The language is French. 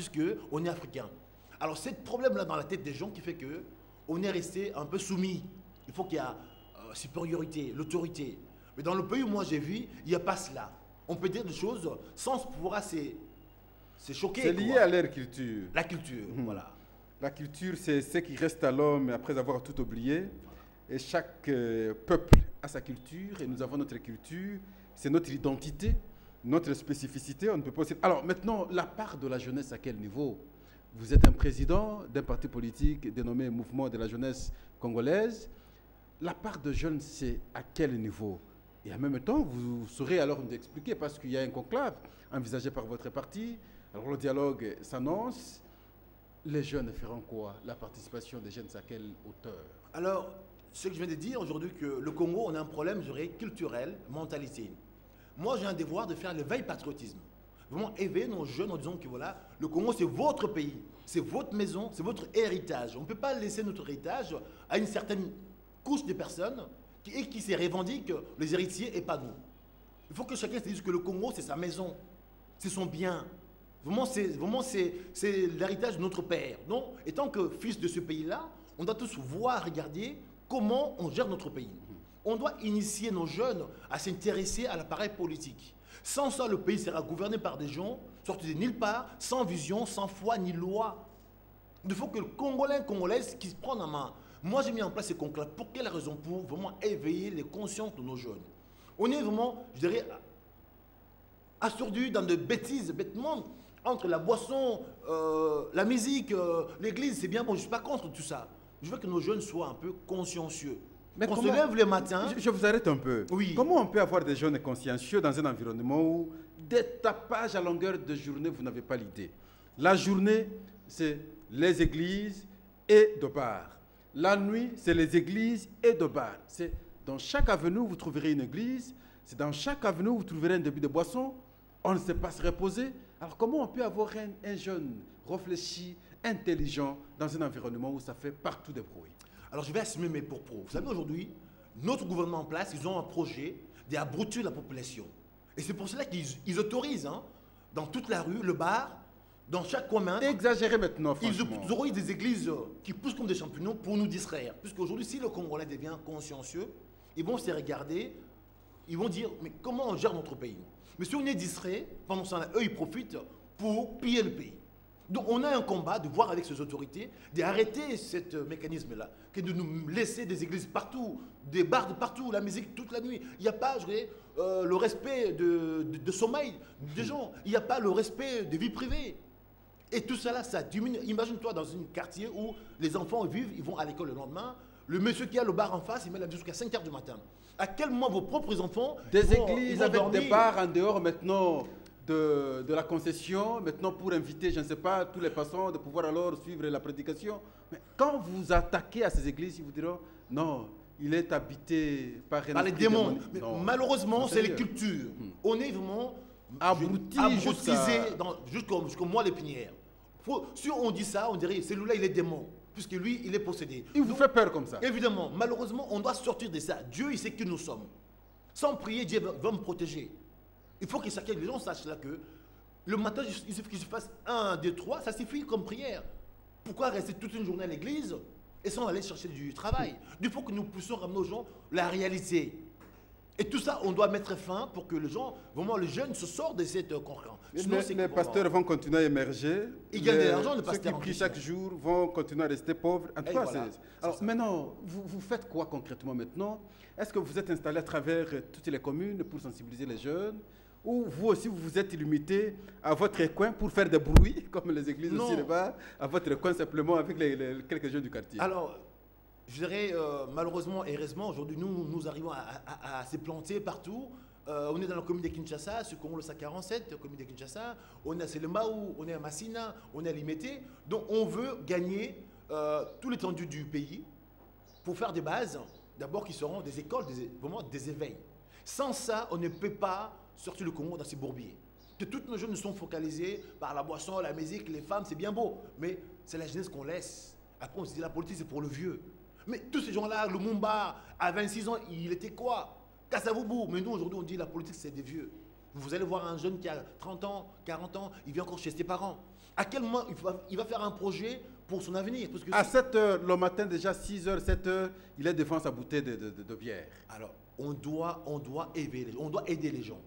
puisqu'on est africain. Alors, c'est ce problème-là dans la tête des gens qui fait qu'on est resté un peu soumis. Il faut qu'il y ait supériorité, l'autorité. Mais dans le pays où moi j'ai vu, il n'y a pas cela. On peut dire des choses sans pouvoir se choquer. C'est lié à leur culture. La culture, voilà. La culture, c'est ce qui reste à l'homme après avoir tout oublié. Et chaque peuple a sa culture et nous avons notre culture. C'est notre identité, notre spécificité. On ne peut pas aussi... Alors maintenant, la part de la jeunesse à quel niveau? Vous êtes un président d'un parti politique dénommé Mouvement de la jeunesse congolaise. La part de jeunes, c'est à quel niveau? Et en même temps, vous saurez alors nous expliquer, parce qu'il y a un conclave envisagé par votre parti. Alors le dialogue s'annonce. Les jeunes feront quoi? La participation des jeunes, c'est à quelle hauteur? Alors, ce que je viens de dire aujourd'hui, que le Congo, on a un problème, je dirais, culturel, mentalité. Moi, j'ai un devoir de faire l'éveil patriotisme. Vraiment éveiller nos jeunes en disant que voilà, le Congo, c'est votre pays, c'est votre maison, c'est votre héritage. On ne peut pas laisser notre héritage à une certaine couche de personnes qui se revendiquent les héritiers et pas nous. Il faut que chacun se dise que le Congo, c'est sa maison, c'est son bien. Vraiment, c'est l'héritage de notre père. Donc, étant que fils de ce pays-là, on doit tous voir, regarder comment on gère notre pays. On doit initier nos jeunes à s'intéresser à l'appareil politique. Sans ça, le pays sera gouverné par des gens sortis de nulle part, sans vision, sans foi ni loi. Il faut que le Congolais, Congolaise qui se prennent en main. Moi, j'ai mis en place ces conclaves. Pour quelle raison? Pour vraiment éveiller les consciences de nos jeunes. On est vraiment, je dirais, assourdis dans de bêtises, bêtement, entre la boisson, la musique, l'église. C'est bien bon, je ne suis pas contre tout ça. Je veux que nos jeunes soient un peu consciencieux. Mais on se lève le matin. Je vous arrête un peu. Oui. Comment on peut avoir des jeunes consciencieux dans un environnement où des tapages à longueur de journée, vous n'avez pas l'idée? La journée, c'est les églises et de bars. La nuit, c'est les églises et de bars. C'est dans chaque avenue, vous trouverez une église. C'est dans chaque avenue, vous trouverez un débit de boisson. On ne sait pas se reposer. Alors comment on peut avoir un jeune réfléchi, intelligent, dans un environnement où ça fait partout des bruits? Alors je vais assumer mes propos. Vous savez, aujourd'hui, notre gouvernement en place, ils ont un projet d'abrutir la population. Et c'est pour cela qu'ils autorisent, hein, dans toute la rue, le bar, dans chaque coin. Exagéré maintenant, franchement. Ils autorisent des églises qui poussent comme des champignons pour nous distraire. Puisqu'aujourd'hui, si le Congolais devient consciencieux, ils vont se regarder, ils vont dire, mais comment on gère notre pays? Mais si on est distrait, pendant ce temps-là, eux, ils profitent pour piller le pays. Donc on a un combat de voir avec ces autorités, d'arrêter ce mécanisme-là, que de nous laisser des églises partout, des bars de partout, la musique toute la nuit. Il n'y a pas, je dirais, le respect de sommeil des gens. Il n'y a pas le respect de vie privée. Et tout cela, ça diminue. Imagine-toi dans un quartier où les enfants vivent, ils vont à l'école le lendemain. Le monsieur qui a le bar en face, il met la vie jusqu'à 5 h du matin. À quel moment vos propres enfants... Des églises vont avec dormir? des bars en dehors maintenant de la concession, maintenant pour inviter, je ne sais pas, tous les passants, de pouvoir alors suivre la prédication. Mais quand vous attaquez à ces églises, ils vous diront, non, il est habité par les démons. Mais malheureusement, c'est les cultures. On est vraiment abrutisé jusqu'au mois l'épinière. Si on dit ça, on dirait, celui-là, il est démon. Puisque lui, il est possédé. Il vous fait peur comme ça. Évidemment, malheureusement, on doit sortir de ça. Dieu, il sait qui nous sommes. Sans prier, Dieu va me protéger. Il faut que les gens sachent là que le matin, il suffit qu'ils se fassent 1, 2, 3, ça suffit comme prière. Pourquoi rester toute une journée à l'église et sans aller chercher du travail? Il faut que nous puissions ramener aux gens la réalité. Et tout ça, on doit mettre fin pour que les gens, vraiment les jeunes, se sortent de cette concurrence. Les pasteurs vont continuer à émerger. Ils gagnent de l'argent, les pasteurs. Ceux qui prient chaque jour vont continuer à rester pauvres. En tout cas, voilà, alors maintenant, vous faites quoi concrètement maintenant? Est-ce que vous êtes installé à travers toutes les communes pour sensibiliser les jeunes? Ou vous aussi, vous vous êtes limité à votre coin pour faire des bruits, comme les églises aussi là-bas, à votre coin simplement avec quelques jeunes du quartier? Alors, je dirais, malheureusement et heureusement, aujourd'hui, nous arrivons à se planter partout. On est dans la commune de Kinshasa, sur Congo le 47, la commune de Kinshasa. On est à Selemaou, on est à Massina, on est à Limete. Donc, on veut gagner tout l'étendue du pays pour faire des bases, d'abord qui seront des écoles, vraiment des éveils. Sans ça, on ne peut pas sortir le Congo dans ces bourbiers. Que toutes nos jeunes sont focalisés par la boisson, la musique, les femmes, c'est bien beau. Mais c'est la jeunesse qu'on laisse. Après, on se dit la politique, c'est pour le vieux. Mais tous ces gens-là, Lumumba, à 26 ans, il était quoi? Kassavubu. Mais nous, aujourd'hui, on dit la politique, c'est des vieux. Vous allez voir un jeune qui a 30 ans, 40 ans, il vit encore chez ses parents. À quel moment il va faire un projet pour son avenir? Parce que À 7 heures, le matin, déjà 6 heures, 7 heures, il est devant sa bouteille de bière. alors, on doit aider les gens.